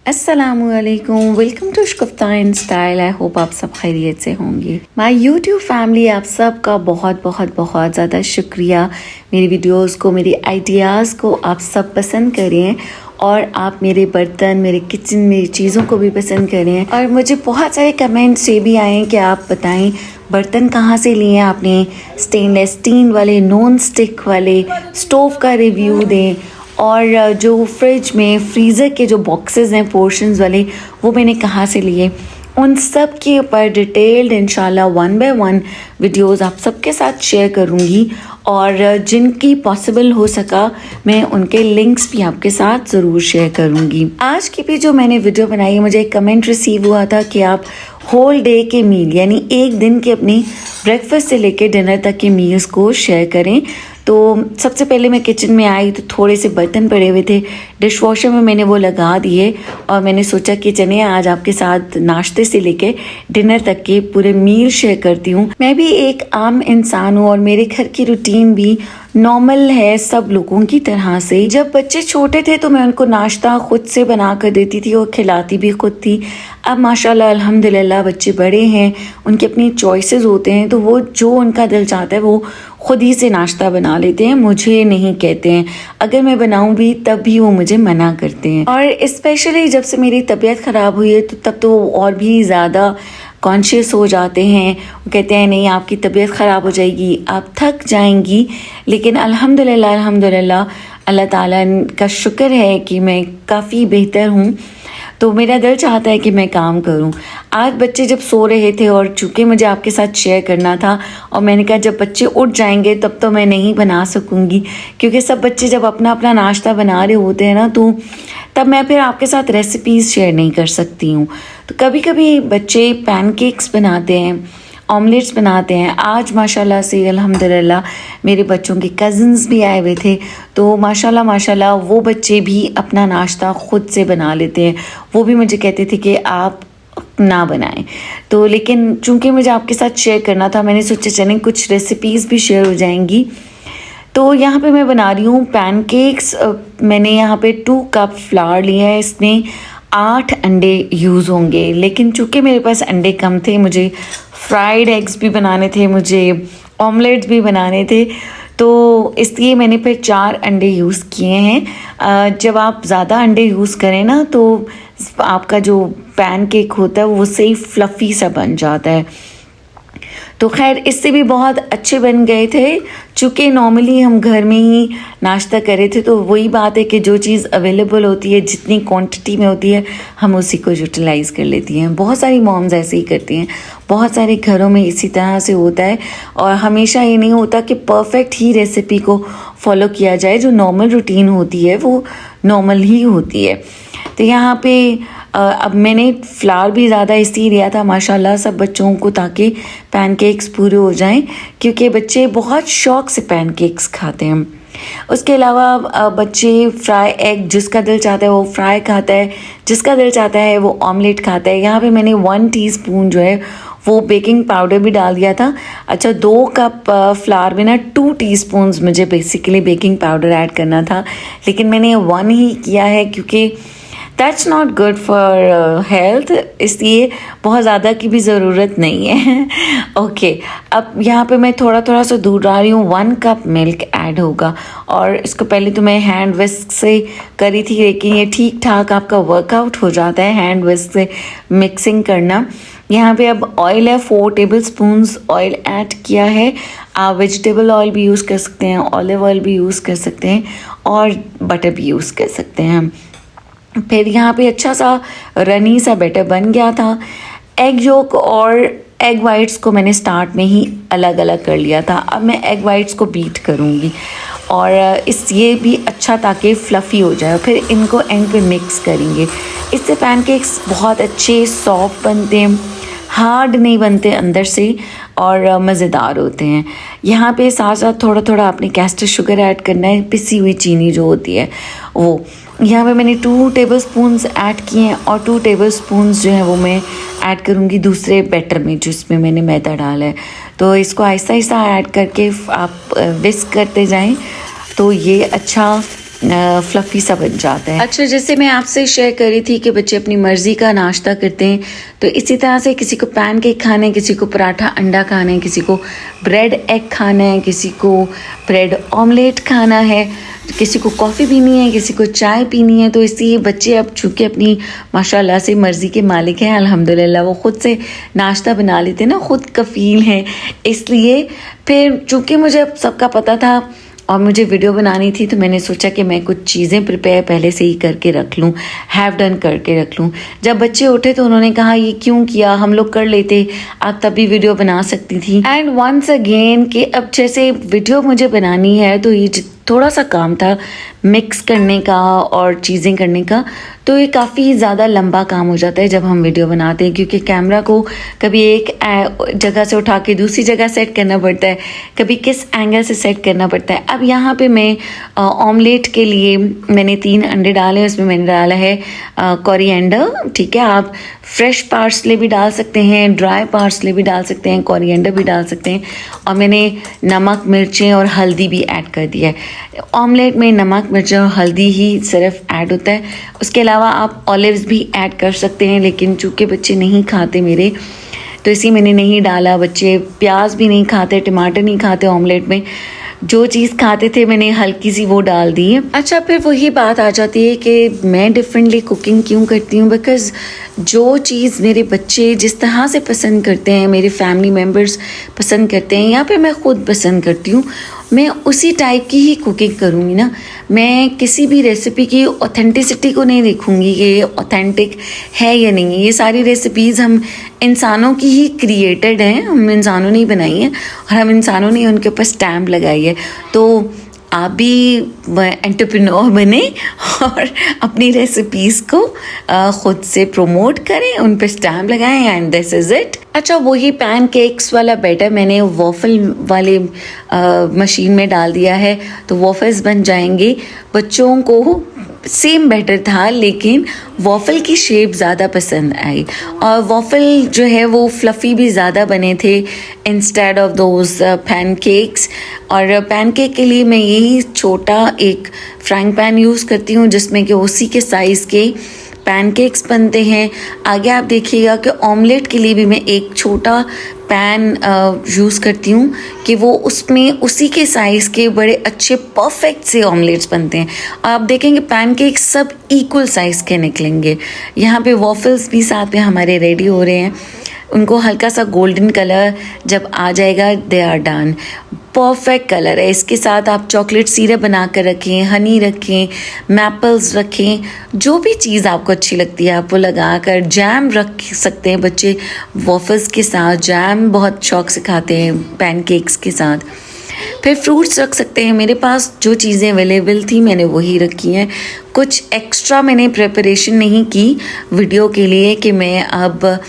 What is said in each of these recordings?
अस्सलामुअलैकुम, welcome to Shukufta in style. I hope आप सब खैरियत से होंगे। माय यूट्यूब फैमिली, आप सब का बहुत बहुत बहुत ज़्यादा शुक्रिया। मेरी वीडियोस को, मेरी आइडियाज़ को आप सब पसंद करें और आप मेरे बर्तन, मेरे किचन, मेरी चीज़ों को भी पसंद करें। और मुझे बहुत सारे कमेंट्स ये भी आए हैं कि आप बताएं बर्तन कहाँ से लिए आपने, स्टेनलेस स्टील वाले, नॉन स्टिक वाले, स्टोव का रिव्यू दें, और जो फ्रिज में फ्रीज़र के जो बॉक्सेस हैं पोर्शंस वाले, वो मैंने कहाँ से लिए, उन सब के ऊपर डिटेल्ड इंशाल्लाह 1 बाय 1 वीडियोस आप सबके साथ शेयर करूँगी। और जिनकी पॉसिबल हो सका मैं उनके लिंक्स भी आपके साथ ज़रूर शेयर करूँगी। आज की भी जो मैंने वीडियो बनाई है, मुझे एक कमेंट रिसीव हुआ था कि आप होल डे के मील यानी एक दिन के अपनी ब्रेकफास्ट से लेकर डिनर तक के मील्स को शेयर करें। तो सबसे पहले मैं किचन में आई तो थोड़े से बर्तन पड़े हुए थे, डिश वॉशर में मैंने वो लगा दिए और मैंने सोचा कि चलिए आज आपके साथ नाश्ते से लेके डिनर तक के पूरे मील शेयर करती हूँ। मैं भी एक आम इंसान हूँ और मेरे घर की रूटीन भी नॉर्मल है सब लोगों की तरह से। जब बच्चे छोटे थे तो मैं उनको नाश्ता खुद से बना कर देती थी और खिलाती भी खुद थी। अब माशाल्लाह अल्हम्दुलिल्लाह बच्चे बड़े हैं, उनके अपनी चॉइसेस होते हैं, तो वो जो उनका दिल चाहता है वो खुद ही से नाश्ता बना लेते हैं, मुझे नहीं कहते हैं। अगर मैं बनाऊं भी तब भी वो मुझे मना करते हैं। और स्पेशली जब से मेरी तबीयत ख़राब हुई है तो तब तो वो और भी ज़्यादा कॉन्शियस हो जाते हैं। वो कहते हैं नहीं आपकी तबीयत ख़राब हो जाएगी, आप थक जाएंगी। लेकिन अल्हम्दुलिल्लाह अल्लाह ताला का शुक्र है कि मैं काफ़ी बेहतर हूँ, तो मेरा दिल चाहता है कि मैं काम करूं। आज बच्चे जब सो रहे थे और चूँकि मुझे आपके साथ शेयर करना था और मैंने कहा जब बच्चे उठ जाएंगे तब तो मैं नहीं बना सकूंगी, क्योंकि सब बच्चे जब अपना अपना नाश्ता बना रहे होते हैं ना, तो तब मैं फिर आपके साथ रेसिपीज़ शेयर नहीं कर सकती हूँ। तो कभी कभी बच्चे पैनकेक्स बनाते हैं, ऑमलेट्स बनाते हैं। आज माशाल्लाह से अल्हम्दुलिल्लाह मेरे बच्चों के कज़न्स भी आए हुए थे, तो माशाल्लाह वो बच्चे भी अपना नाश्ता खुद से बना लेते हैं। वो भी मुझे कहते थे कि आप ना बनाएं, तो लेकिन चूंकि मुझे आपके साथ शेयर करना था मैंने सोचा चलें कुछ रेसिपीज़ भी शेयर हो जाएंगी। तो यहाँ पे मैं बना रही हूँ पैनकेक्स। मैंने यहाँ पे 2 कप फ्लावर लिया है, इसमें 8 अंडे यूज़ होंगे। लेकिन चूँकि मेरे पास अंडे कम थे, मुझे फ्राइड एग्स भी बनाने थे, मुझे ऑमलेट्स भी बनाने थे, तो इसलिए मैंने फिर 4 अंडे यूज़ किए हैं। जब आप ज़्यादा अंडे यूज़ करें ना तो आपका जो पैनकेक होता है वो सही फ्लफ़ी सा बन जाता है। तो खैर इससे भी बहुत अच्छे बन गए थे। चूँकि नॉर्मली हम घर में ही नाश्ता करे थे, तो वही बात है कि जो चीज़ अवेलेबल होती है, जितनी क्वांटिटी में होती है, हम उसी को यूटिलाइज़ कर लेती हैं। बहुत सारी मॉम्स ऐसे ही करती हैं, बहुत सारे घरों में इसी तरह से होता है। और हमेशा ये नहीं होता कि परफेक्ट ही रेसिपी को फॉलो किया जाए। जो नॉर्मल रूटीन होती है वो नॉर्मल ही होती है। तो यहाँ पे अब मैंने फ्लावर भी ज़्यादा इसलिए लिया था माशाल्लाह सब बच्चों को, ताकि पैनकेक्स पूरे हो जाएं, क्योंकि बच्चे बहुत शौक़ से पैनकेक्स खाते हैं। उसके अलावा बच्चे फ्राई एग, जिसका दिल चाहता है वो फ्राई खाता है, जिसका दिल चाहता है वो ऑमलेट खाता है। यहाँ पे मैंने 1 टीस्पून जो है वो बेकिंग पाउडर भी डाल दिया था। अच्छा, 2 कप फ्लावर में ना 2 टीस्पून्स मुझे बेसिकली बेकिंग पाउडर ऐड करना था, लेकिन मैंने 1 ही किया है क्योंकि that's not good for health, इसलिए बहुत ज़्यादा की भी ज़रूरत नहीं है। ओके, अब यहाँ पे मैं थोड़ा थोड़ा सा दूध डाल रही हूँ। 1 कप मिल्क ऐड होगा और इसको पहले तो मैं हैंड विस्क से करी थी, लेकिन ये ठीक ठाक आपका वर्कआउट हो जाता है हैंड विस्क से मिक्सिंग करना। यहाँ पे अब ऑयल है, 4 टेबल स्पून्स ऑयल ऐड किया है। आप वेजिटेबल ऑयल भी यूज़ कर सकते हैं, ऑलिव ऑयल भी यूज़ कर सकते हैं और बटर भी यूज़ कर सकते हैं। फिर यहाँ पे अच्छा सा रनी सा बैटर बन गया था। एग योक और एग वाइट्स को मैंने स्टार्ट में ही अलग अलग कर लिया था। अब मैं एग वाइट्स को बीट करूँगी और ये भी अच्छा ताकि फ्लफ़ी हो जाए। फिर इनको एंड पे मिक्स करेंगे। इससे पैनकेक्स बहुत अच्छे सॉफ्ट बनते हैं, हार्ड नहीं बनते अंदर से और मज़ेदार होते हैं। यहाँ पे साथ साथ थोड़ा थोड़ा आपने कैस्टर शुगर ऐड करना है, पिसी हुई चीनी जो होती है वो। यहाँ पे मैंने 2 टेबल स्पून्स ऐड किए हैं और 2 टेबल स्पून्स जो है वो मैं ऐड करूँगी दूसरे बैटर में जिसमें मैंने मैदा डाला है। तो इसको आहिस्ता आहिस्ता ऐड करके आप विस्क करते जाएं तो ये अच्छा फ्लफ़ी सा बन जाता है। अच्छा, जैसे मैं आपसे शेयर कर रही थी कि बच्चे अपनी मर्ज़ी का नाश्ता करते हैं, तो इसी तरह से किसी को पैनकेक खाना है, किसी को पराठा अंडा खाना है, किसी को ब्रेड एग खाना है, किसी को ब्रेड ऑमलेट खाना है, किसी को कॉफ़ी पीनी है, किसी को चाय पीनी है। तो इसलिए बच्चे अब चूँकि अपनी माशाल्लाह से मर्ज़ी के मालिक हैं, अल्हम्दुलिल्लाह वो ख़ुद से नाश्ता बना लेते हैं ना, ख़ुद कफ़ील हैं। इसलिए फिर चूँकि मुझे अब सबका पता था और मुझे वीडियो बनानी थी, तो मैंने सोचा कि मैं कुछ चीज़ें प्रिपेयर पहले से ही करके रख लूँ, हैव डन करके रख लूँ। जब बच्चे उठे तो उन्होंने कहा ये क्यों किया, हम लोग कर लेते, आप तभी वीडियो बना सकती थी। एंड वंस अगेन कि अब जैसे वीडियो मुझे बनानी है तो ये थोड़ा सा काम था मिक्स करने का और चीज़ें करने का, तो ये काफ़ी ज़्यादा लंबा काम हो जाता है जब हम वीडियो बनाते हैं, क्योंकि कैमरा को कभी एक जगह से उठा के दूसरी जगह सेट करना पड़ता है, कभी किस एंगल से सेट करना पड़ता है। अब यहाँ पे मैं ऑमलेट के लिए मैंने 3 अंडे डाले, उसमें मैंने डाला है कोरिएंडर, ठीक है। आप फ्रेश पार्सले भी डाल सकते हैं, ड्राई पार्सले भी डाल सकते हैं, कोरिएंडर भी डाल सकते हैं, और मैंने नमक मिर्चें और हल्दी भी ऐड कर दिया है। ऑमलेट में नमक मिर्च और हल्दी ही सिर्फ ऐड होता है, उसके अलावा आप ऑलिव्स भी ऐड कर सकते हैं, लेकिन चूँकि बच्चे नहीं खाते मेरे, तो इसी मैंने नहीं डाला। बच्चे प्याज भी नहीं खाते, टमाटर नहीं खाते ऑमलेट में, जो चीज़ खाते थे मैंने हल्की सी वो डाल दी है। अच्छा, फिर वही बात आ जाती है कि मैं डिफरेंटली कुकिंग क्यों करती हूँ, बिकॉज़ जो चीज़ मेरे बच्चे जिस तरह से पसंद करते हैं, मेरे फैमिली मेम्बर्स पसंद करते हैं, या फिर मैं ख़ुद पसंद करती हूँ, मैं उसी टाइप की ही कुकिंग करूँगी ना। मैं किसी भी रेसिपी की ऑथेंटिसिटी को नहीं देखूँगी कि ये ऑथेंटिक है या नहीं है। ये सारी रेसिपीज़ हम इंसानों की ही क्रिएटेड हैं, हम इंसानों ने ही बनाई हैं और हम इंसानों ने उनके ऊपर स्टैम्प लगाई है। तो आप भी एंटरप्रेन्योर बने और अपनी रेसिपीज़ को ख़ुद से प्रमोट करें, उन पे स्टैम्प लगाएं, एंड दिस इज़ इट। अच्छा, वही पैनकेक्स वाला बैटर मैंने वॉफल वाले मशीन में डाल दिया है, तो वॉफल्स बन जाएंगे। बच्चों को सेम बैटर था, लेकिन वॉफल की शेप ज़्यादा पसंद आई, और वॉफल जो है वो फ्लफ़ी भी ज़्यादा बने थे इंस्टेड ऑफ दोज पैनकेक्स। और पैनकेक के लिए मैं यही छोटा एक फ्राइंग पैन यूज़ करती हूँ, जिसमें कि उसी के साइज़ के पैनकेक्स बनते हैं। आगे आप देखिएगा कि ऑमलेट के लिए भी मैं एक छोटा पैन यूज़ करती हूँ कि वो उसमें उसी के साइज़ के बड़े अच्छे परफेक्ट से ऑमलेट्स बनते हैं। आप देखेंगे पैनकेक सब इक्वल साइज़ के निकलेंगे। यहाँ पे वॉफल्स भी साथ में हमारे रेडी हो रहे हैं, उनको हल्का सा गोल्डन कलर जब आ जाएगा, they are done. Perfect colour है। इसके साथ आप चॉकलेट सिरप बना कर रखें, हनी रखें, मैपल्स रखें, जो भी चीज़ आपको अच्छी लगती है आप वो लगा कर। जैम रख सकते हैं बच्चे वॉफल्स के साथ, जैम बहुत शौक से खाते हैं पैनकेक्स के साथ। फिर फ्रूट्स रख सकते हैं। मेरे पास जो चीज़ें अवेलेबल थी मैंने वही रखी हैं। कुछ एक्स्ट्रा मैंने प्रिपरेशन नहीं की वीडियो के लिए कि मैं अब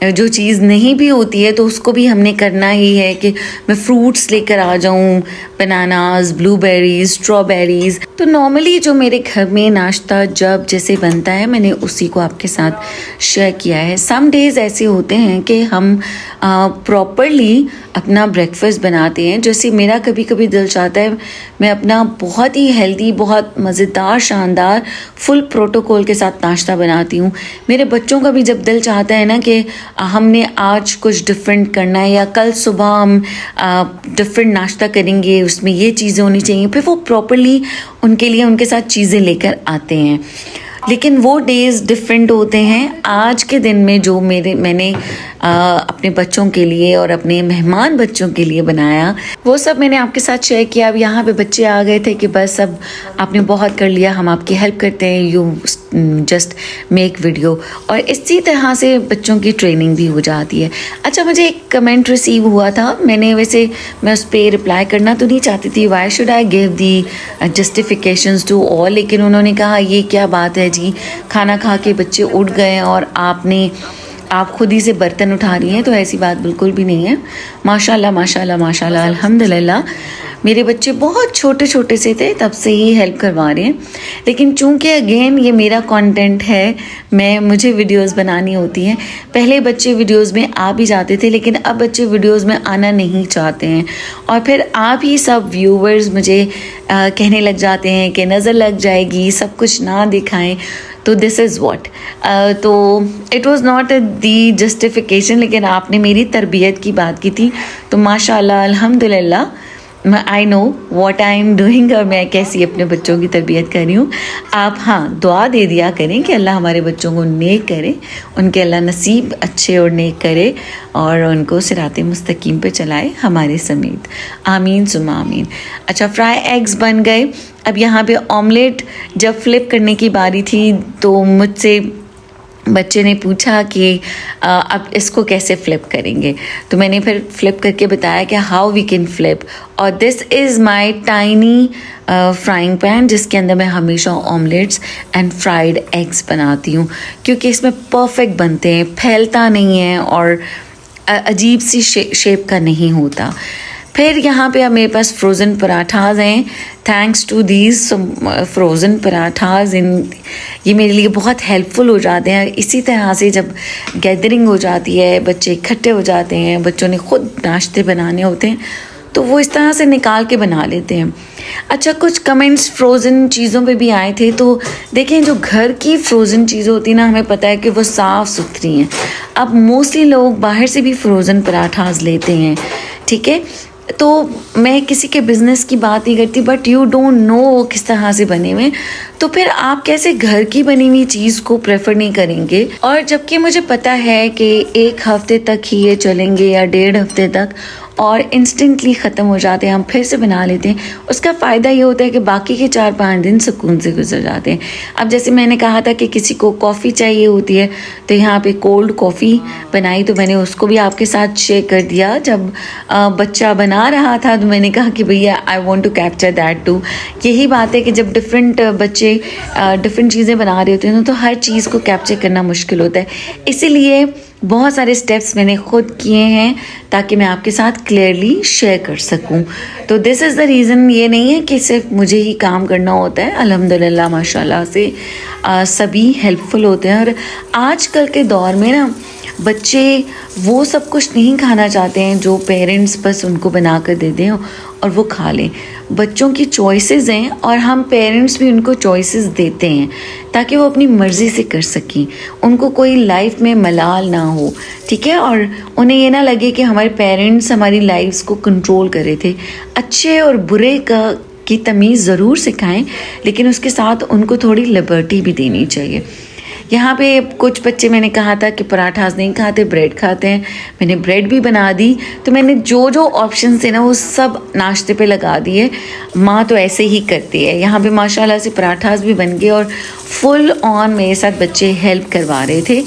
जो चीज़ नहीं भी होती है तो उसको भी हमने करना ही है कि मैं फ्रूट्स लेकर आ जाऊँ, बनानास, ब्लूबेरीज, स्ट्रॉबेरीज़। तो नॉर्मली जो मेरे घर में नाश्ता जब जैसे बनता है मैंने उसी को आपके साथ शेयर किया है। सम डेज़ ऐसे होते हैं कि हम प्रॉपरली अपना ब्रेकफास्ट बनाते हैं। जैसे मेरा कभी कभी दिल चाहता है मैं अपना बहुत ही हेल्दी, बहुत मज़ेदार, शानदार, फुल प्रोटोकॉल के साथ नाश्ता बनाती हूँ। मेरे बच्चों का भी जब दिल चाहता है ना कि हमने आज कुछ डिफरेंट करना है या कल सुबह हम डिफरेंट नाश्ता करेंगे, उसमें ये चीज़ें होनी चाहिए, फिर वो प्रॉपरली उनके लिए उनके साथ चीज़ें लेकर आते हैं। लेकिन वो डेज़ डिफरेंट होते हैं। आज के दिन में जो मैंने अपने बच्चों के लिए और अपने मेहमान बच्चों के लिए बनाया वो सब मैंने आपके साथ शेयर किया। अब यहाँ पे बच्चे आ गए थे कि बस अब आपने बहुत कर लिया, हम आपकी हेल्प करते हैं, यू जस्ट मेक वीडियो। और इसी तरह से बच्चों की ट्रेनिंग भी हो जाती है। अच्छा, मुझे एक कमेंट रिसीव हुआ था, मैं उस पर रिप्लाई करना तो नहीं चाहती थी, why should I give the justifications to all, लेकिन उन्होंने कहा ये क्या बात है जी, खाना खा के बच्चे उठ गए और आपने आप खुद ही से बर्तन उठा रही हैं, तो ऐसी बात बिल्कुल भी नहीं है। माशाल्लाह माशाल्लाह माशाल्लाह अल्हम्दुलिल्लाह। मेरे बच्चे बहुत छोटे छोटे से थे तब से ही हेल्प करवा रहे हैं, लेकिन चूंकि अगेन ये मेरा कंटेंट है, मुझे वीडियोस बनानी होती हैं। पहले बच्चे वीडियोस में आ भी जाते थे, लेकिन अब बच्चे वीडियोस में आना नहीं चाहते हैं, और फिर आप ही सब व्यूवर्स मुझे कहने लग जाते हैं कि नज़र लग जाएगी, सब कुछ ना दिखाएं। तो दिस इज़ वॉट, तो it was not the justification, लेकिन आपने मेरी तरबियत की बात की थी, तो माशाल्लाह अल्हम्दुलिल्लाह I know what I am doing, और मैं कैसी अपने बच्चों की तरबियत कर रही हूँ। आप हाँ दुआ दे दिया करें कि अल्लाह हमारे बच्चों को नेक करे, उनके अल्लाह नसीब अच्छे और नेक करे, और उनको सिराते मुस्तकीम पे चलाए हमारे समेत। आमीन सुमा आमीन। अच्छा, फ्राई एग्स बन गए। अब यहाँ पे ऑमलेट जब फ्लिप करने की बारी थी, तो मुझसे बच्चे ने पूछा कि अब इसको कैसे फ़्लिप करेंगे, तो मैंने फिर फ्लिप करके बताया कि हाउ वी कैन फ्लिप। और this is my tiny frying pan, जिसके अंदर मैं हमेशा ऑमलेट्स एंड फ्राइड एग्स बनाती हूँ, क्योंकि इसमें परफेक्ट बनते हैं, फैलता नहीं है और अजीब सी शेप का नहीं होता। फिर यहाँ पे अब मेरे पास फ्रोज़न पराठाज हैं। Thanks to these frozen parathas, ये मेरे लिए बहुत हेल्पफुल हो जाते हैं। इसी तरह से जब गैदरिंग हो जाती है, बच्चे इकट्ठे हो जाते हैं, बच्चों ने ख़ुद नाश्ते बनाने होते हैं, तो वो इस तरह से निकाल के बना लेते हैं। अच्छा, कुछ कमेंट्स फ्रोज़न चीज़ों पे भी आए थे, तो देखें जो घर की फ्रोज़न चीज़ें होती हैं ना, हमें पता है कि वो साफ़ सुथरी हैं। अब मोस्टली लोग बाहर से भी फ्रोज़न पराठाज लेते हैं, ठीक है। तो मैं किसी के बिज़नेस की बात नहीं करती, बट यू डोंट नो वो किस तरह से बने हुए, तो फिर आप कैसे घर की बनी हुई चीज़ को प्रेफर नहीं करेंगे। और जबकि मुझे पता है कि 1 हफ़्ते तक ही ये चलेंगे या 1.5 हफ़्ते तक, और इंस्टेंटली ख़त्म हो जाते हैं, हम फिर से बना लेते हैं। उसका फ़ायदा ये होता है कि बाकी के 4-5 दिन सुकून से गुजर जाते हैं। अब जैसे मैंने कहा था कि किसी को कॉफ़ी चाहिए होती है, तो यहाँ पे कोल्ड कॉफ़ी बनाई, तो मैंने उसको भी आपके साथ शेयर कर दिया। जब बच्चा बना रहा था, तो मैंने कहा कि भैया I want to capture that too. यही बात है कि जब डिफरेंट बच्चे डिफरेंट चीज़ें बना रहे होते हैं, तो हर चीज़ को कैप्चर करना मुश्किल होता है। इसीलिए बहुत सारे स्टेप्स मैंने खुद किए हैं ताकि मैं आपके साथ क्लियरली शेयर कर सकूं। तो दिस इज़ द रीज़न। ये नहीं है कि सिर्फ मुझे ही काम करना होता है, अल्हम्दुलिल्लाह माशाल्लाह से सभी हेल्पफुल होते हैं। और आजकल के दौर में ना बच्चे वो सब कुछ नहीं खाना चाहते हैं जो पेरेंट्स बस उनको बना कर दे दें और वो खा लें। बच्चों की चॉइसेस हैं, और हम पेरेंट्स भी उनको चॉइसेस देते हैं ताकि वो अपनी मर्ज़ी से कर सकें, उनको कोई लाइफ में मलाल ना हो, ठीक है। और उन्हें ये ना लगे कि हमारे पेरेंट्स हमारी लाइफ्स को कंट्रोल कर रहे थे। अच्छे और बुरे की तमीज़ ज़रूर सिखाएं, लेकिन उसके साथ उनको थोड़ी लिबर्टी भी देनी चाहिए। यहाँ पे कुछ बच्चे, मैंने कहा था कि पराठास नहीं खाते, ब्रेड खाते हैं, मैंने ब्रेड भी बना दी। तो मैंने जो जो ऑप्शन थे ना वो सब नाश्ते पे लगा दिए। माँ तो ऐसे ही करती है। यहाँ पे माशाल्लाह से पराठास भी बन गए, और फुल ऑन मेरे साथ बच्चे हेल्प करवा रहे थे।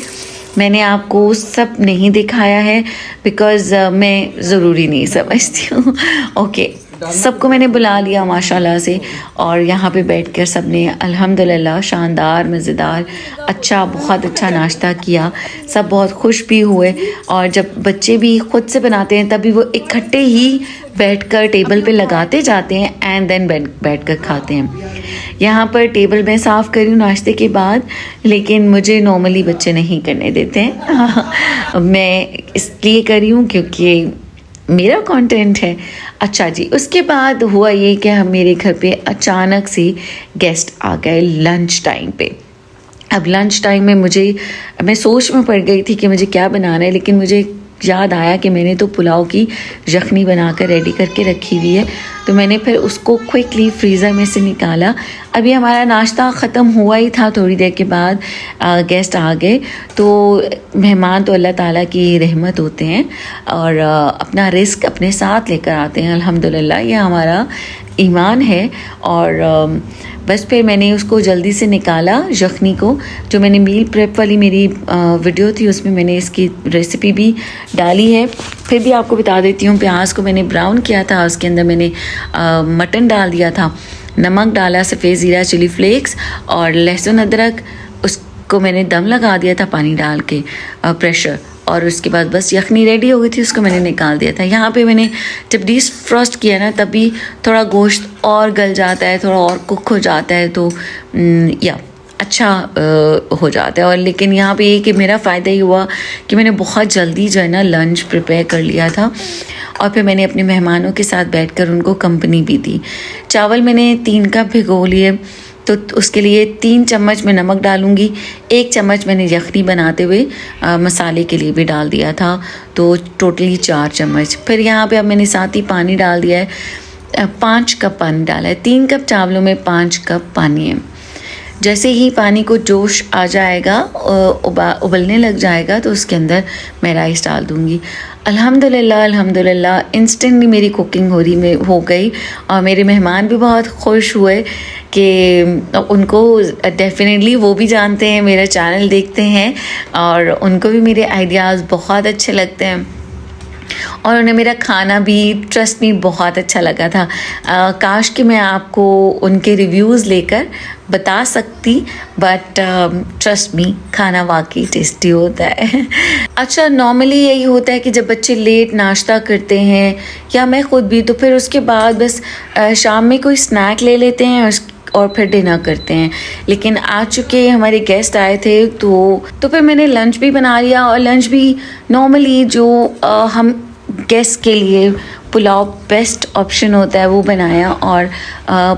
मैंने आपको सब नहीं दिखाया है बिकॉज़ मैं ज़रूरी नहीं समझती हूँ। ओके, सबको मैंने बुला लिया माशाल्लाह से, और यहाँ पे बैठकर सब ने अल्हम्दुलिल्लाह शानदार मज़ेदार अच्छा बहुत अच्छा नाश्ता किया। सब बहुत खुश भी हुए, और जब बच्चे भी ख़ुद से बनाते हैं तभी वो इकट्ठे ही बैठकर टेबल पे लगाते जाते हैं एंड देन बैठकर खाते हैं। यहाँ पर टेबल मैं साफ़ करी हूँ नाश्ते के बाद, लेकिन मुझे नॉर्मली बच्चे नहीं करने देते हैं। मैं इसलिए करी हूँ क्योंकि मेरा कंटेंट है। अच्छा जी, उसके बाद हुआ ये कि हम मेरे घर पे अचानक से गेस्ट आ गए लंच टाइम पे। अब लंच टाइम में मैं सोच में पड़ गई थी कि मुझे क्या बनाना है, लेकिन मुझे याद आया कि मैंने तो पुलाव की यखनी बनाकर रेडी करके रखी हुई है, तो मैंने फिर उसको क्विकली फ्रीज़र में से निकाला। अभी हमारा नाश्ता ख़त्म हुआ ही था, थोड़ी देर के बाद गेस्ट आ गए। तो मेहमान तो अल्लाह ताला की रहमत होते हैं, और अपना रिस्क अपने साथ लेकर आते हैं। अल्हम्दुलिल्लाह, ये हमारा ईमान है। और बस फिर मैंने उसको जल्दी से निकाला यखनी को। जो मैंने मील प्रेप वाली मेरी वीडियो थी उसमें मैंने इसकी रेसिपी भी डाली है। फिर भी आपको बता देती हूँ, प्याज को मैंने ब्राउन किया था, उसके अंदर मैंने मटन डाल दिया था, नमक डाला, सफ़ेद ज़ीरा, चिली फ्लेक्स और लहसुन अदरक, को मैंने दम लगा दिया था पानी डाल के, प्रेशर, और उसके बाद बस यखनी रेडी हो गई थी, उसको मैंने निकाल दिया था। यहाँ पे मैंने जब डिफ्रॉस्ट किया ना तभी थोड़ा गोश्त और गल जाता है, थोड़ा और कुक हो जाता है, तो या अच्छा हो जाता है। और लेकिन यहाँ पे ये कि मेरा फ़ायदा ही हुआ कि मैंने बहुत जल्दी जो है ना लंच प्रिपेयर कर लिया था, और फिर मैंने अपने मेहमानों के साथ बैठकर उनको कंपनी भी दी। चावल मैंने 3 कप भिगो लिए, तो उसके लिए 3 चम्मच मैं नमक डालूँगी, 1 चम्मच मैंने यखनी बनाते हुए मसाले के लिए भी डाल दिया था, तो टोटली 4 चम्मच। फिर यहाँ पे अब मैंने साथ ही पानी डाल दिया है, 5 कप पानी डाला है। 3 कप चावलों में 5 कप पानी है। जैसे ही पानी को जोश आ जाएगा, उबलने लग जाएगा, तो उसके अंदर मैं राइस डाल दूँगी। अल्हम्दुलिल्लाह इंस्टेंटली मेरी कुकिंग हो गई, और मेरे मेहमान भी बहुत खुश हुए कि उनको डेफिनेटली, वो भी जानते हैं, मेरा चैनल देखते हैं, और उनको भी मेरे आइडियाज़ बहुत अच्छे लगते हैं, और उन्हें मेरा खाना भी ट्रस्ट मी बहुत अच्छा लगा था। काश कि मैं आपको उनके रिव्यूज़ लेकर बता सकती, बट ट्रस्ट मी खाना वाकई टेस्टी होता है। अच्छा, नॉर्मली यही होता है कि जब बच्चे लेट नाश्ता करते हैं, या मैं ख़ुद भी, तो फिर उसके बाद बस शाम में कोई स्नैक ले लेते हैं और फिर डिनर करते हैं। लेकिन आज चूँकि हमारे गेस्ट आए थे, तो फिर मैंने लंच भी बना लिया, और लंच भी नॉर्मली जो हम गेस्ट के लिए पुलाव बेस्ट ऑप्शन होता है वो बनाया, और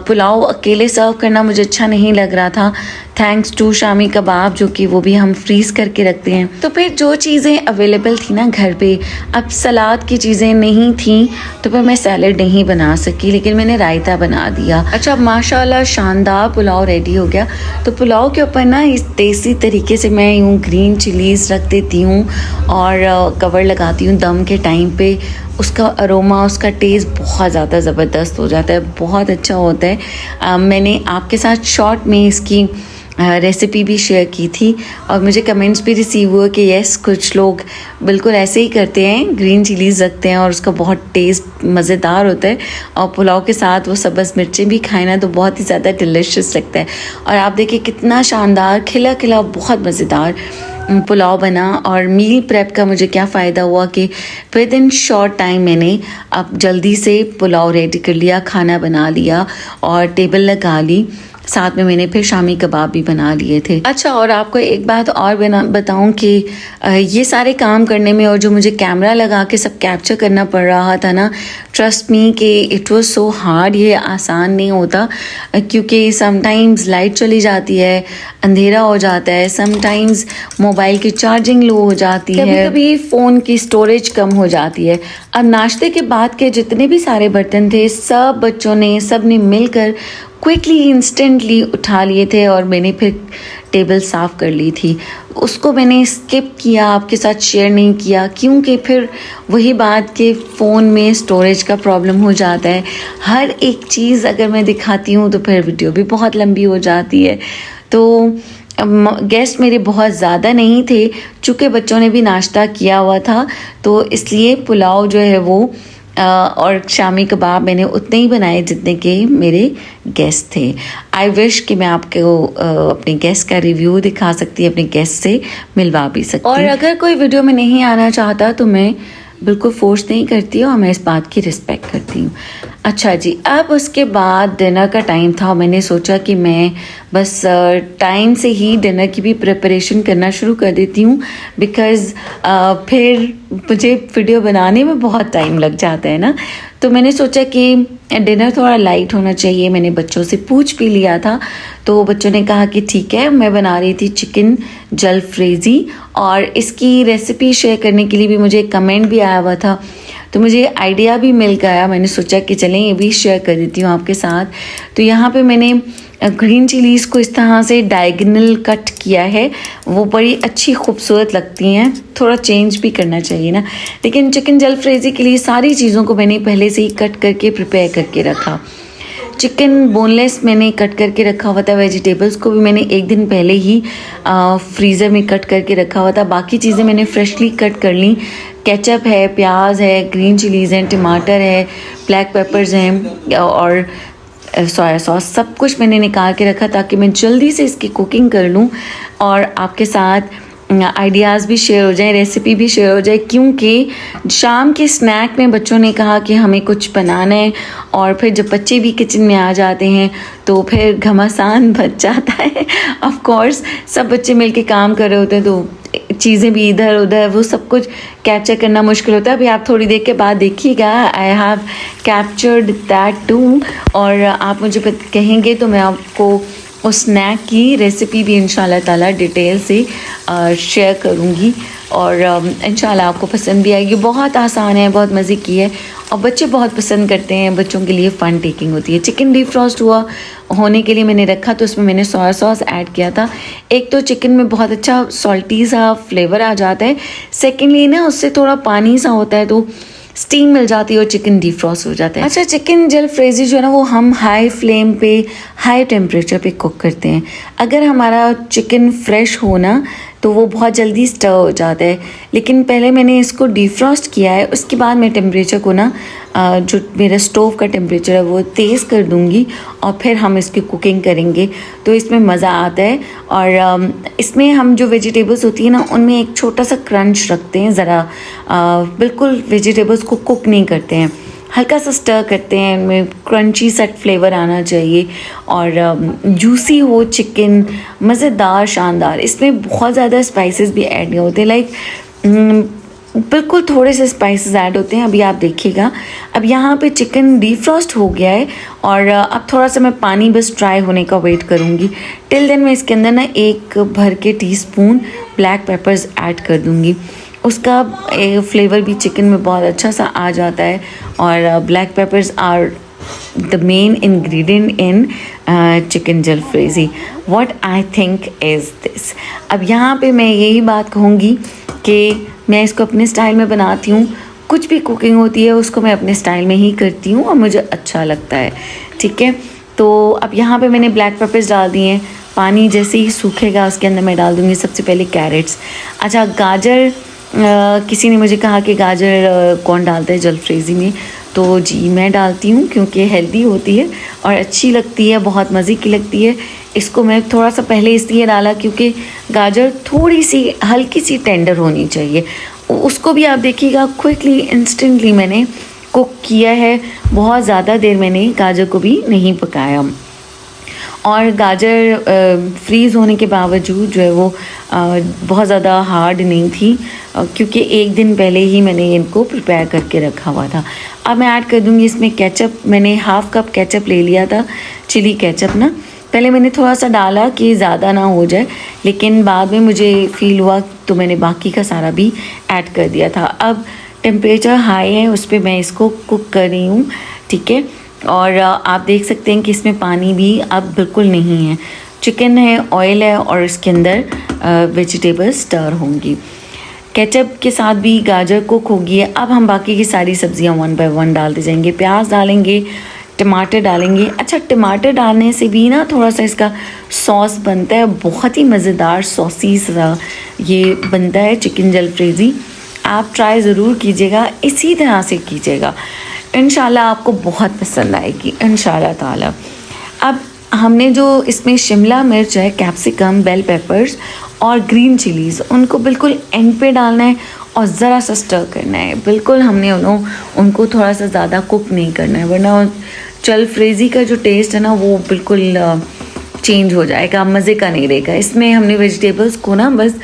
पुलाव अकेले सर्व करना मुझे अच्छा नहीं लग रहा था, थैंक्स टू शामी कबाब, जो कि वो भी हम फ्रीज़ करके रखते हैं। तो फिर जो चीज़ें अवेलेबल थी ना घर पे, अब सलाद की चीज़ें नहीं थी, तो फिर मैं सैलड नहीं बना सकी, लेकिन मैंने रायता बना दिया। अच्छा, माशाल्लाह शानदार पुलाव रेडी हो गया। तो पुलाव के ऊपर ना इस देसी तरीके से मैं यूँ ग्रीन चिलीज़ रख देती हूँ, और कवर लगाती हूँ दम के टाइम पे। उसका अरोमा, उसका टेस्ट बहुत ज़्यादा ज़बरदस्त हो जाता है, बहुत अच्छा होता है। मैंने आपके साथ शॉर्ट में इसकी रेसिपी भी शेयर की थी, और मुझे कमेंट्स भी रिसीव हुए कि यस, कुछ लोग बिल्कुल ऐसे ही करते हैं, ग्रीन चिलीज़ रखते हैं, और उसका बहुत टेस्ट मज़ेदार होता है, और पुलाव के साथ वो सब्ज़ मिर्चें भी खाएं ना तो बहुत ही ज़्यादा डिलीशियस लगता है। और आप देखिए कितना शानदार खिला खिला बहुत मज़ेदार पुलाव बना। और मील प्रेप का मुझे क्या फ़ायदा हुआ कि विद इन शॉर्ट टाइम मैंने अब जल्दी से पुलाव रेडी कर लिया, खाना बना लिया, और टेबल लगा ली, साथ में मैंने फिर शामी कबाब भी बना लिए थे। अच्छा, और आपको एक बात और बताऊं कि ये सारे काम करने में, और जो मुझे कैमरा लगा के सब कैप्चर करना पड़ रहा था ना, ट्रस्ट मी कि इट वाज सो हार्ड, ये आसान नहीं होता, क्योंकि समटाइम्स लाइट चली जाती है, अंधेरा हो जाता है, समटाइम्स मोबाइल की चार्जिंग लो हो जाती है, कभी फ़ोन की स्टोरेज कम हो जाती है। अब नाश्ते के बाद के जितने भी सारे बर्तन थे, सब बच्चों ने, सब ने मिलकर क्विकली इंस्टेंटली उठा लिए थे, और मैंने फिर टेबल साफ़ कर ली थी। उसको मैंने स्किप किया, आपके साथ शेयर नहीं किया, क्योंकि फिर वही बात कि फ़ोन में स्टोरेज का प्रॉब्लम हो जाता है। हर एक चीज़ अगर मैं दिखाती हूँ तो फिर वीडियो भी बहुत लंबी हो जाती है। तो गेस्ट मेरे बहुत ज़्यादा नहीं थे, चूँकि बच्चों ने भी नाश्ता किया हुआ था, तो इसलिए पुलाव जो है वो और शामी कबाब मैंने उतने ही बनाए जितने के मेरे गेस्ट थे। आई विश कि मैं आपको अपने गेस्ट का रिव्यू दिखा सकती, अपने गेस्ट से मिलवा भी सकती। और अगर कोई वीडियो में नहीं आना चाहता तो मैं बिल्कुल फोर्स नहीं करती हूँ, और मैं इस बात की रिस्पेक्ट करती हूँ। अच्छा जी, अब उसके बाद डिनर का टाइम था। मैंने सोचा कि मैं बस टाइम से ही डिनर की भी प्रिपरेशन करना शुरू कर देती हूँ, बिकॉज़ फिर मुझे वीडियो बनाने में बहुत टाइम लग जाता है ना। तो मैंने सोचा कि डिनर थोड़ा लाइट होना चाहिए। मैंने बच्चों से पूछ भी लिया था, तो बच्चों ने कहा कि ठीक है। मैं बना रही थी चिकन जलफ्रेज़ी, और इसकी रेसिपी शेयर करने के लिए भी मुझे कमेंट भी आया हुआ था, तो मुझे आइडिया भी मिल गया। मैंने सोचा कि चलें ये भी शेयर कर देती हूँ आपके साथ। तो यहाँ पे मैंने ग्रीन चिलीज़ को इस तरह से डायगोनल कट किया है, वो बड़ी अच्छी खूबसूरत लगती हैं। थोड़ा चेंज भी करना चाहिए ना। लेकिन चिकन जलफ्रेज़ी के लिए सारी चीज़ों को मैंने पहले से ही कट करके प्रिपेयर करके रखा। चिकन बोनलेस मैंने कट करके रखा हुआ था। वेजिटेबल्स को भी मैंने एक दिन पहले ही फ्रीज़र में कट करके रखा हुआ था। बाकी चीज़ें मैंने फ्रेशली कट कर ली। केचप है, प्याज है, ग्रीन चिलीज़ हैं, टमाटर है, ब्लैक पेपर्स हैं, और सोया सॉस, सब कुछ मैंने निकाल के रखा ताकि मैं जल्दी से इसकी कुकिंग कर लूँ और आपके साथ आइडियाज़ भी शेयर हो जाए, रेसिपी भी शेयर हो जाए, क्योंकि शाम के स्नैक में बच्चों ने कहा कि हमें कुछ बनाना है और फिर जब बच्चे भी किचन में आ जाते हैं तो फिर घमासान बच जाता है। ऑफ कोर्स सब बच्चे मिलके काम कर रहे होते हैं तो चीज़ें भी इधर उधर, वो सब कुछ कैप्चर करना मुश्किल होता है। अभी आप थोड़ी देर के बाद देखिएगा, I have captured that too, और आप मुझे कहेंगे तो मैं आपको उस स्नैक की रेसिपी भी इंशाल्लाह ताला डिटेल से शेयर करूँगी और इंशाल्लाह आपको पसंद भी आएगी। बहुत आसान है, बहुत मज़े की है और बच्चे बहुत पसंद करते हैं, बच्चों के लिए फ़न टेकिंग होती है। चिकन डिफ्रॉस्ट होने के लिए मैंने रखा तो उसमें मैंने सोया सॉस ऐड किया था। एक तो चिकन में बहुत अच्छा सॉल्टी सा फ्लेवर आ जाता है, सेकेंडली ना उससे थोड़ा पानी सा होता है तो स्टीम मिल जाती है और चिकन डिफ्रॉस्ट हो जाता है। अच्छा, चिकन जलफ्रेजी जो है ना वो हम हाई फ्लेम पे हाई टेम्परेचर पे कुक करते हैं। अगर हमारा चिकन फ्रेश हो ना तो वो बहुत जल्दी स्टर हो जाता है, लेकिन पहले मैंने इसको डिफ्रॉस्ट किया है, उसके बाद मैं टेम्परेचर को ना जो मेरा स्टोव का टेम्परेचर है वो तेज़ कर दूंगी और फिर हम इसकी कुकिंग करेंगे तो इसमें मज़ा आता है। और इसमें हम जो वेजिटेबल्स होती है ना उनमें एक छोटा सा क्रंच रखते हैं, ज़रा बिल्कुल वेजिटेबल्स को कुक नहीं करते हैं, हल्का सा स्टर करते हैं, इनमें क्रंची सा फ्लेवर आना चाहिए और जूसी हो चिकन, मज़ेदार शानदार। इसमें बहुत ज़्यादा स्पाइसेस भी ऐड नहीं होते, लाइक बिल्कुल थोड़े से स्पाइसेस ऐड होते हैं। अभी आप देखिएगा, अब यहाँ पे चिकन डिफ्रॉस्ट हो गया है और अब थोड़ा सा मैं पानी बस ड्राई होने का वेट करूँगी। टिल देन मैं इसके अंदर ना 1 भर के टीस्पून ब्लैक पेपर्स ऐड कर दूँगी, उसका फ्लेवर भी चिकन में बहुत अच्छा सा आ जाता है और black peppers are the main ingredient in chicken jalfrezi. What I think is this. अब यहाँ पे मैं यही बात कहूँगी कि मैं इसको अपने स्टाइल में बनाती हूँ, कुछ भी कुकिंग होती है उसको मैं अपने स्टाइल में ही करती हूँ और मुझे अच्छा लगता है, ठीक है। तो अब यहाँ पे मैंने ब्लैक पेपर्स डाल दिए हैं, पानी जैसे ही सूखेगा उसके अंदर मैं डाल दूँगी सबसे पहले कैरेट्स। अच्छा, गाजर किसी ने मुझे कहा कि गाजर कौन डालता है जलफ्रेजी में, तो जी मैं डालती हूँ क्योंकि हेल्दी होती है और अच्छी लगती है, बहुत मज़े की लगती है। इसको मैं थोड़ा सा पहले इसलिए डाला क्योंकि गाजर थोड़ी सी हल्की सी टेंडर होनी चाहिए। उसको भी आप देखिएगा क्विकली इंस्टेंटली मैंने कुक किया है, बहुत ज़्यादा देर मैंने गाजर को भी नहीं पकाया और गाजर फ्रीज़ होने के बावजूद जो है वो बहुत ज़्यादा हार्ड नहीं थी क्योंकि एक दिन पहले ही मैंने इनको प्रिपेयर करके रखा हुआ था। अब मैं ऐड कर दूँगी इसमें केचप। मैंने हाफ़ कप केचप ले लिया था, चिली केचप ना। पहले मैंने थोड़ा सा डाला कि ज़्यादा ना हो जाए, लेकिन बाद में मुझे फ़ील हुआ तो मैंने बाकी का सारा भी ऐड कर दिया था। अब टेम्परेचर हाई है, उस पर मैं इसको कुक कर रही हूँ, ठीक है। और आप देख सकते हैं कि इसमें पानी भी अब बिल्कुल नहीं है, चिकन है, ऑयल है और इसके अंदर वेजिटेबल्स स्टर होंगी। केचप के साथ भी गाजर कुक होगी। अब हम बाकी की सारी सब्जियां 1 बाय 1 डालते जाएंगे। प्याज डालेंगे, टमाटर डालेंगे। अच्छा, टमाटर डालने से भी ना थोड़ा सा इसका सॉस बनता है, बहुत ही मज़ेदार सॉसी सा ये बनता है चिकन जलफ्रेजी। आप ट्राई ज़रूर कीजिएगा, इसी तरह से कीजिएगा, इंशाल्लाह आपको बहुत पसंद आएगी इंशाल्लाह ताला। अब हमने जो इसमें शिमला मिर्च है, कैप्सिकम, बेल पेपर्स और ग्रीन चिलीज़, उनको बिल्कुल एंड पे डालना है और ज़रा सा स्टर करना है। बिल्कुल हमने उनको थोड़ा सा ज़्यादा कुक नहीं करना है, वरना जलफ्रेजी का जो टेस्ट है ना वो बिल्कुल चेंज हो जाएगा, मज़े का नहीं रहेगा। इसमें हमने वेजिटेबल्स को ना बस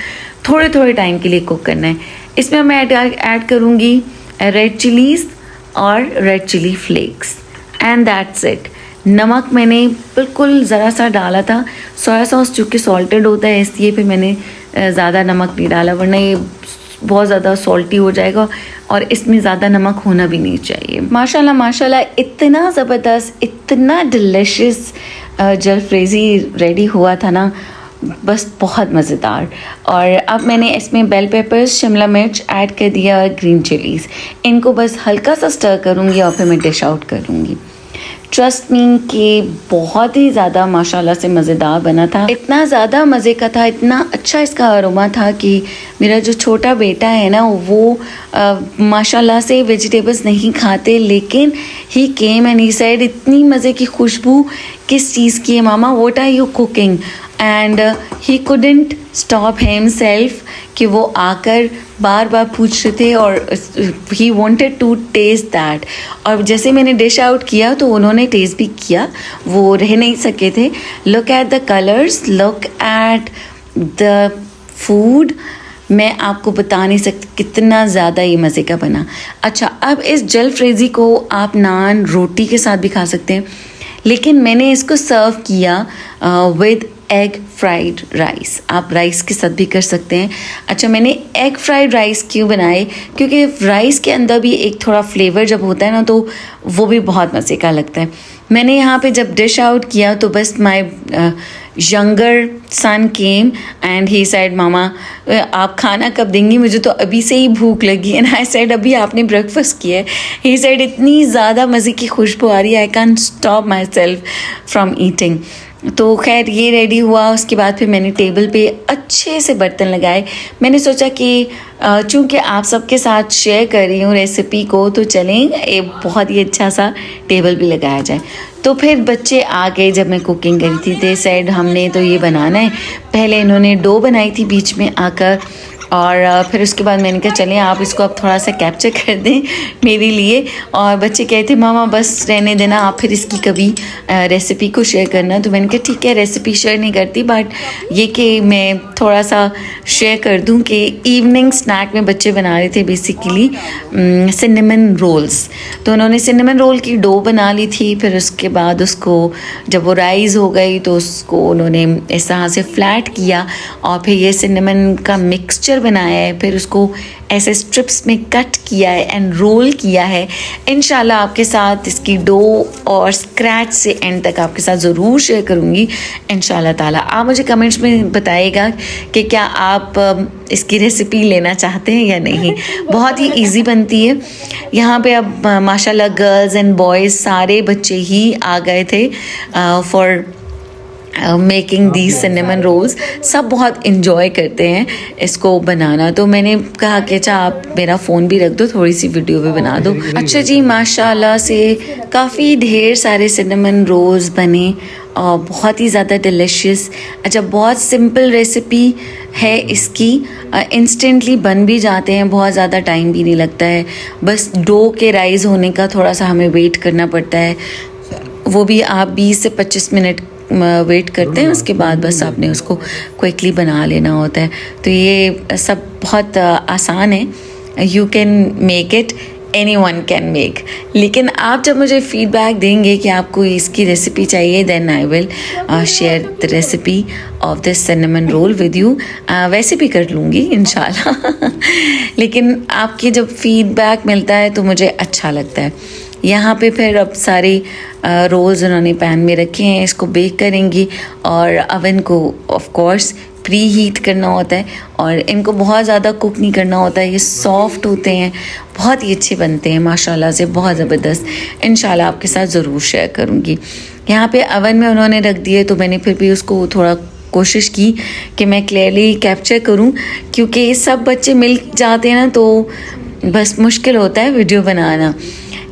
थोड़े थोड़े टाइम के लिए कुक करना है। इसमें मैं ऐड करूँगी रेड चिलीज़ और red chilli flakes and that's it. नमक मैंने बिल्कुल ज़रा सा डाला था, सोया सॉस चूँकि सॉल्टेड होता है इसलिए फिर मैंने ज़्यादा नमक नहीं डाला, वरना ये बहुत ज़्यादा सॉल्टी हो जाएगा और इसमें ज़्यादा नमक होना भी नहीं चाहिए। माशाल्लाह माशाल्लाह, इतना ज़बरदस्त, इतना डिलिशियस जलफ्रेजी रेडी हुआ था ना, बस बहुत मज़ेदार। और अब मैंने इसमें बेल पेपर्स, शिमला मिर्च ऐड कर दिया और ग्रीन चिलीज़, इनको बस हल्का सा स्टर करूँगी और फिर मैं डिश आउट करूँगी। ट्रस्ट मी कि बहुत ही ज़्यादा माशाल्लाह से मज़ेदार बना था। इतना ज़्यादा मज़े का था, इतना अच्छा इसका अरोमा था कि मेरा जो छोटा बेटा है ना वो माशाल्लाह से वेजिटेबल्स नहीं खाते, लेकिन ही केम एंड ही सेड इतनी मज़े की खुशबू किस चीज़ की है मामा, what are you cooking, and he couldn't stop himself कि वो आकर बार बार पूछ रहे थे और he wanted to taste that. और जैसे मैंने डिश आउट किया तो उन्होंने टेस्ट भी किया, वो रह नहीं सके थे। Look at the colours, look at the food, मैं आपको बता नहीं सकती कितना ज़्यादा ये मज़े का बना। अच्छा, अब इस जलफ्रेज़ी को आप नान रोटी के साथ भी खा सकते हैं, लेकिन मैंने इसको सर्व किया विद एग फ्राइड राइस। आप राइस के साथ भी कर सकते हैं। अच्छा, मैंने एग फ्राइड राइस क्यों बनाए, क्योंकि राइस के अंदर भी एक थोड़ा फ्लेवर जब होता है ना तो वो भी बहुत मज़े का लगता है। मैंने यहाँ पे जब डिश आउट किया तो बस my younger son came and he said मामा आप खाना कब देंगी, मुझे तो अभी से ही भूख लगी। एंड आई सेड अभी आपने ब्रेकफास्ट किया है। ही सेड इतनी ज़्यादा मज़े की खुशबू आ रही है, I can stop my self from eating. तो खैर ये रेडी हुआ। उसके बाद फिर मैंने टेबल पे अच्छे से बर्तन लगाए। मैंने सोचा कि चूँकि आप सबके साथ शेयर कर रही हूँ रेसिपी को, तो चलें एक बहुत ही अच्छा सा टेबल भी लगाया जाए। तो फिर बच्चे आ गए जब मैं कुकिंग करी थी, दे सेड हमने तो ये बनाना है। पहले इन्होंने डो बनाई थी बीच में आकर, और फिर उसके बाद मैंने कहा चलें आप इसको अब थोड़ा सा कैप्चर कर दें मेरे लिए। और बच्चे कहते मामा बस रहने देना, आप फिर इसकी कभी रेसिपी को शेयर करना। तो मैंने कहा ठीक है, रेसिपी शेयर नहीं करती, बट ये कि मैं थोड़ा सा शेयर कर दूं कि इवनिंग स्नैक में बच्चे बना रहे थे बेसिकली सिनेमन रोल्स। तो उन्होंने सिनेमन रोल की डो बना ली थी, फिर उसके बाद उसको जब वो राइज़ हो गई तो उसको उन्होंने इस तरह से फ्लैट किया और फिर ये सिनेमन का मिक्सचर बनाया है, फिर उसको ऐसे स्ट्रिप्स में कट किया है एंड रोल किया है। इंशाल्लाह आपके साथ इसकी डो और स्क्रैच से एंड तक आपके साथ ज़रूर शेयर करूँगी इंशाल्लाह ताला। आप मुझे कमेंट्स में बताइएगा कि क्या आप इसकी रेसिपी लेना चाहते हैं या नहीं। बहुत ही इजी बनती है। यहाँ पे अब माशाल्लाह गर्ल्स एंड बॉयज़ सारे बच्चे ही आ गए थे for making the cinnamon rolls. सब बहुत इन्जॉय करते हैं इसको बनाना। तो मैंने कहा कि अच्छा आप मेरा फ़ोन भी रख दो, थोड़ी सी वीडियो भी बना दो। अच्छा जी, माशाल्लाह से काफ़ी ढेर सारे सिनेमन रोल्स बने और बहुत ही ज़्यादा डिलिशियस। अच्छा, बहुत सिंपल रेसिपी है इसकी, इंस्टेंटली बन भी जाते हैं, बहुत ज़्यादा टाइम भी नहीं लगता है। बस डो के राइज़ होने का थोड़ा सा हमें वेट करना पड़ता है, वो भी आप 20 से 25 मिनट वेट करते हैं, उसके बाद बस आपने उसको क्विकली बना लेना होता है। तो ये सब बहुत आसान है, you can make it, any one can make. लेकिन आप जब मुझे फीडबैक देंगे कि आपको इसकी रेसिपी चाहिए, then I will share the recipe of this cinnamon roll with you. वैसे भी कर लूँगी इंशाल्लाह लेकिन आपकी जब फीडबैक मिलता है तो मुझे अच्छा लगता है। यहाँ पे फिर अब सारे रोज़ उन्होंने पैन में रखे हैं, इसको बेक करेंगी और अवन को ऑफ कोर्स प्री हीट करना होता है और इनको बहुत ज़्यादा कुक नहीं करना होता है। ये सॉफ्ट होते हैं, बहुत ही अच्छे बनते हैं माशाल्लाह से, बहुत ज़बरदस्त। इंशाल्लाह आपके साथ ज़रूर शेयर करूँगी। यहाँ पे अवन में उन्होंने रख दिए तो मैंने फिर भी उसको थोड़ा कोशिश की कि मैं क्लियरली कैप्चर करूँ, क्योंकि सब बच्चे मिल जाते हैं ना तो बस मुश्किल होता है वीडियो बनाना।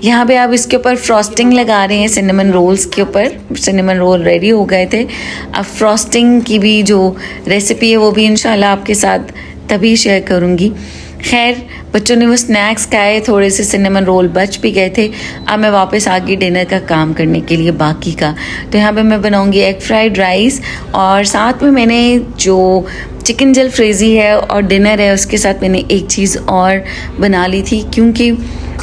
यहाँ पे आप इसके ऊपर फ्रॉस्टिंग लगा रहे हैं सिनेमन रोल्स के ऊपर। सिनेमन रोल रेडी हो गए थे। अब फ्रॉस्टिंग की भी जो रेसिपी है वो भी इंशाल्लाह आपके साथ तभी शेयर करूँगी। खैर, बच्चों ने वो स्नैक्स खाए, थोड़े से सिनेमन रोल बच भी गए थे। अब मैं वापस आ गई डिनर का काम करने के लिए बाकी का। तो यहाँ पे मैं बनाऊँगी एग फ्राइड राइस और साथ में मैंने जो चिकन जलफ्रेज़ी है और डिनर है उसके साथ मैंने एक चीज़ और बना ली थी, क्योंकि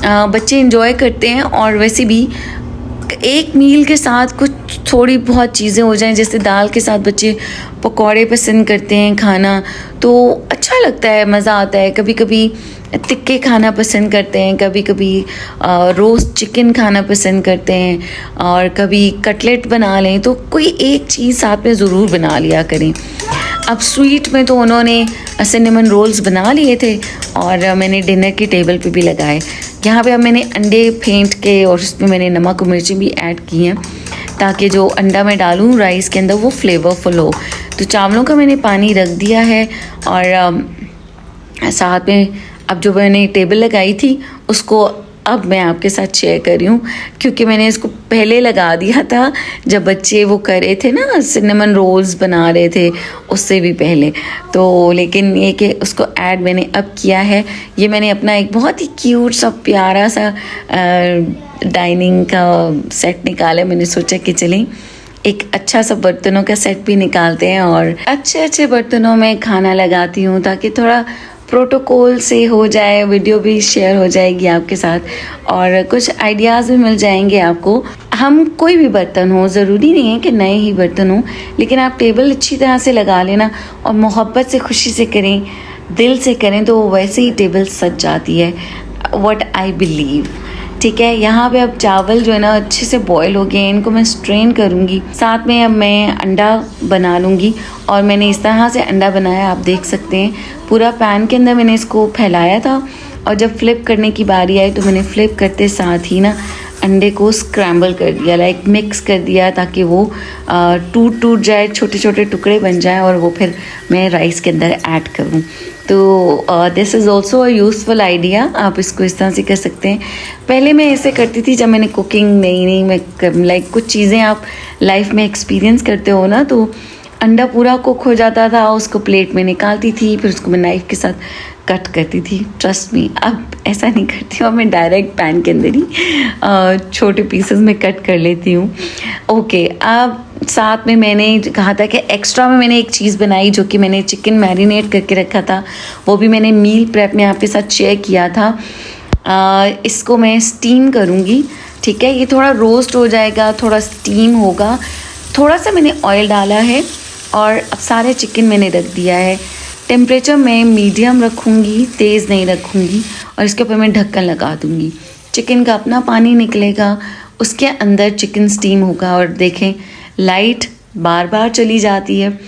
बच्चे इंजॉय करते हैं और वैसे भी एक मील के साथ कुछ थोड़ी बहुत चीज़ें हो जाएं, जैसे दाल के साथ बच्चे पकौड़े पसंद करते हैं खाना, तो अच्छा लगता है, मज़ा आता है। कभी कभी तिक्के खाना पसंद करते हैं, कभी कभी रोस्ट चिकन खाना पसंद करते हैं और कभी कटलेट बना लें, तो कोई एक चीज़ साथ में ज़रूर बना लिया करें। अब स्वीट में तो उन्होंने सिनेमन रोल्स बना लिए थे और मैंने डिनर की टेबल पे भी लगाए। यहाँ पे अब मैंने अंडे फेंट के और उसमें मैंने नमक और मिर्ची भी ऐड की हैं ताकि जो अंडा मैं डालूँ राइस के अंदर वो फ्लेवरफुल हो। तो चावलों का मैंने पानी रख दिया है और साथ में अब जो मैंने टेबल लगाई थी उसको अब मैं आपके साथ शेयर कर रही हूँ, क्योंकि मैंने इसको पहले लगा दिया था जब बच्चे वो कर रहे थे ना, सिनेमन रोल्स बना रहे थे उससे भी पहले। तो लेकिन ये कि उसको ऐड मैंने अब किया है। ये मैंने अपना एक बहुत ही क्यूट सा प्यारा सा डाइनिंग का सेट निकाला। मैंने सोचा कि चलें एक अच्छा सा बर्तनों का सेट भी निकालते हैं और अच्छे अच्छे बर्तनों में खाना लगाती हूँ ताकि थोड़ा प्रोटोकॉल से हो जाए, वीडियो भी शेयर हो जाएगी आपके साथ और कुछ आइडियाज़ भी मिल जाएंगे आपको। हम कोई भी बर्तन हो, ज़रूरी नहीं है कि नए ही बर्तन हो, लेकिन आप टेबल अच्छी तरह से लगा लेना और मोहब्बत से, खुशी से करें, दिल से करें तो वैसे ही टेबल सज जाती है। What I believe. ठीक है, यहाँ पे अब चावल जो है ना अच्छे से बॉईल हो गए, इनको मैं स्ट्रेन करूँगी। साथ में अब मैं अंडा बना लूँगी और मैंने इस तरह से अंडा बनाया, आप देख सकते हैं पूरा पैन के अंदर मैंने इसको फैलाया था और जब फ्लिप करने की बारी आई तो मैंने फ्लिप करते साथ ही ना अंडे को स्क्रैम्बल कर दिया, लाइक मिक्स कर दिया ताकि वो टूट जाए, छोटे छोटे टुकड़े बन जाए और वो फिर मैं राइस के अंदर ऐड करूँ। तो this is also a useful idea, आप इसको इस तरह से कर सकते हैं। पहले मैं ऐसे करती थी जब मैंने कुकिंग नहीं मैं लाइक कुछ चीज़ें आप लाइफ में एक्सपीरियंस करते हो ना, तो अंडा पूरा कुक हो जाता था, उसको प्लेट में निकालती थी, फिर उसको मैं नाइफ़ के साथ कट करती थी। ट्रस्ट मी, अब ऐसा नहीं करती हूँ, मैं डायरेक्ट पैन के अंदर ही छोटे पीसेस में कट कर लेती हूँ। ओके, अब साथ में मैंने कहा था कि एक्स्ट्रा में मैंने एक चीज़ बनाई जो कि मैंने चिकन मैरिनेट करके रखा था, वो भी मैंने मील प्रेप में आपके साथ शेयर किया था। इसको मैं स्टीम करूँगी। ठीक है, ये थोड़ा रोस्ट हो जाएगा, थोड़ा स्टीम होगा। थोड़ा सा मैंने ऑयल डाला है और अब सारे चिकन मैंने रख दिया है। टेम्परेचर मैं मीडियम रखूँगी, तेज़ नहीं रखूँगी और इसके ऊपर मैं ढक्कन लगा दूँगी। चिकन का अपना पानी निकलेगा, उसके अंदर चिकन स्टीम होगा और देखें लाइट बार बार चली जाती है।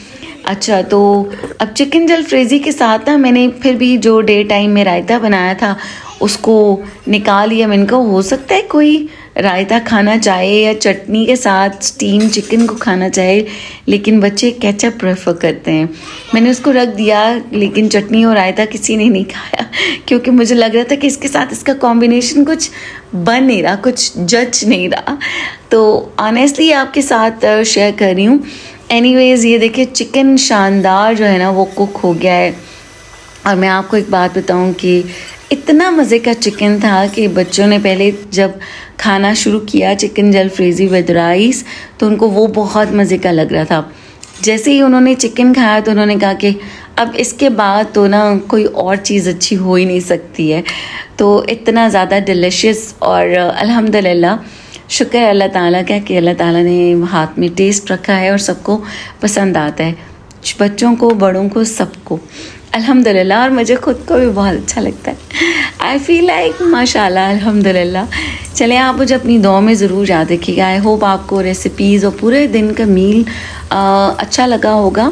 अच्छा, तो अब चिकन जलफ्रेज़ी के साथ ना मैंने फिर भी जो डे टाइम में रायता बनाया था उसको निकाल लिया। मैंने कहा हो सकता है कोई रायता खाना चाहे या चटनी के साथ स्टीम चिकन को खाना चाहे, लेकिन बच्चे केचप प्रेफर करते हैं। मैंने उसको रख दिया, लेकिन चटनी और रायता किसी ने नहीं खाया क्योंकि मुझे लग रहा था कि इसके साथ इसका कॉम्बिनेशन कुछ बन नहीं रहा, कुछ जच नहीं रहा। तो ऑनेस्टली आपके साथ शेयर कर रही हूँ। एनीवेज़, ये देखिए चिकन शानदार जो है ना वो कुक हो गया है। और मैं आपको एक बात बताऊँ कि इतना मज़े का चिकन था कि बच्चों ने पहले जब खाना शुरू किया चिकन जलफ्रेज़ी विद राइस तो उनको वो बहुत मज़े का लग रहा था। जैसे ही उन्होंने चिकन खाया तो उन्होंने कहा कि अब इसके बाद तो ना कोई और चीज़ अच्छी हो ही नहीं सकती है। तो इतना ज़्यादा डिलिशियस और अल्हम्दुलिल्लाह, शुक्र है अल्लाह ताला का कि अल्लाह ताला ने हाथ में टेस्ट रखा है और सबको पसंद आता है, बच्चों को, बड़ों को, सबको अल्हम्दुलिल्लाह। और मुझे ख़ुद को भी बहुत अच्छा लगता है। आई फील लाइक माशाल्लाह, अल्हम्दुलिल्लाह। चलें, आप मुझे अपनी दुआ में ज़रूर याद रखिएगा। आई होप आपको रेसिपीज़ और पूरे दिन का मील अच्छा लगा होगा।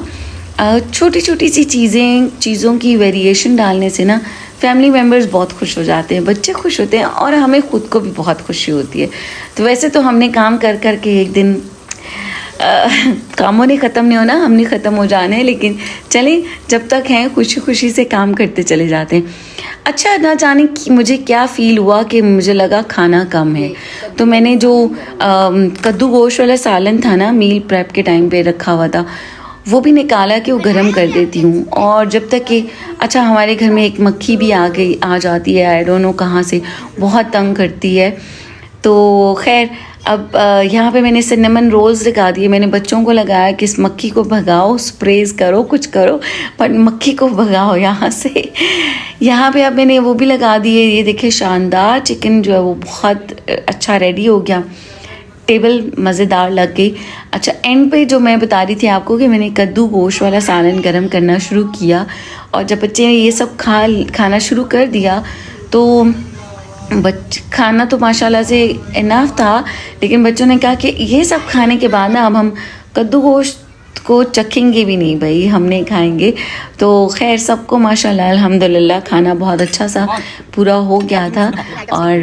छोटी छोटी सी चीज़ों की वेरिएशन डालने से ना फैमिली मेम्बर्स बहुत खुश हो जाते हैं, बच्चे खुश होते हैं और हमें ख़ुद को भी बहुत खुशी होती है। तो वैसे तो हमने काम कर कर के एक दिन कामों ने ख़त्म नहीं होना, हमने ख़त्म हो जाना है, लेकिन चलें जब तक हैं खुशी खुशी से काम करते चले जाते हैं। अच्छा, ना जाने कि मुझे क्या फ़ील हुआ कि मुझे लगा खाना कम है, तो मैंने जो कद्दू गोश्त वाला सालन था ना मील प्रेप के टाइम पे रखा हुआ था, वो भी निकाला कि वो गर्म कर देती हूँ। और जब तक कि अच्छा, हमारे घर में एक मक्खी भी आ जाती है, आई डोंट नो कहाँ से, बहुत तंग करती है। तो खैर, अब यहाँ पे मैंने सिनेमन रोल्स लगा दिए। मैंने बच्चों को लगाया कि इस मक्खी को भगाओ, स्प्रेज करो, कुछ करो, पर मक्खी को भगाओ यहाँ से। यहाँ पे अब मैंने वो भी लगा दिए। ये देखिए शानदार चिकन जो है वो बहुत अच्छा रेडी हो गया, टेबल मज़ेदार लग गई। अच्छा, एंड पे जो मैं बता रही थी आपको कि मैंने कद्दू गोश्त वाला सालन गरम करना शुरू किया और जब बच्चे ने ये सब खाना शुरू कर दिया तो खाना तो माशाल्लाह से इनफ था, लेकिन बच्चों ने कहा कि ये सब खाने के बाद ना अब हम कद्दू गोश्त को चखेंगे भी नहीं भाई, हम नहीं खाएंगे। तो खैर सबको माशाल्लाह अल्हम्दुलिल्लाह खाना बहुत अच्छा सा पूरा हो गया था और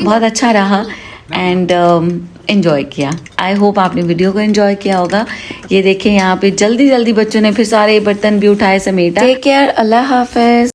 बहुत अच्छा रहा एंड एंजॉय किया। आई होप आपने वीडियो को एंजॉय किया होगा। ये देखें यहाँ पे जल्दी जल्दी बच्चों ने फिर सारे बर्तन भी उठाए समेटा। टेक केयर, अल्लाह हाफिज।